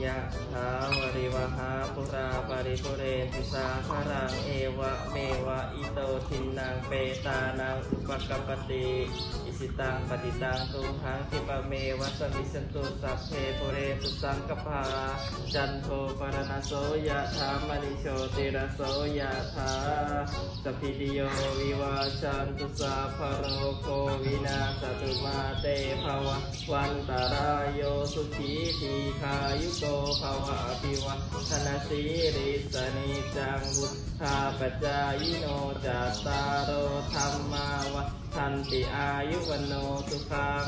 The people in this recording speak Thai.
ยะถาวริวหาปุราปาริปุเรนติสาคารังเอวะเมวะอิโตทินังเปตานังอุปกัปปติอิสิตังปฏิตังตุมหังคิปะเมวะสมิสันตุสัพเพปุเรนตุสังกปาจันโทปรณโสยะถามณิโชติระโสยะถาสัพพิติโยวิวาชันตุสัพพะโรโควินาศตุมาเตภวะวันตารายโยสุขีทีคายุโกภวะอภิวัฒนสีริสนิจังวุธาปจายโนจัตตารโอธรรมาวะทันติอายุวันโนสุขัง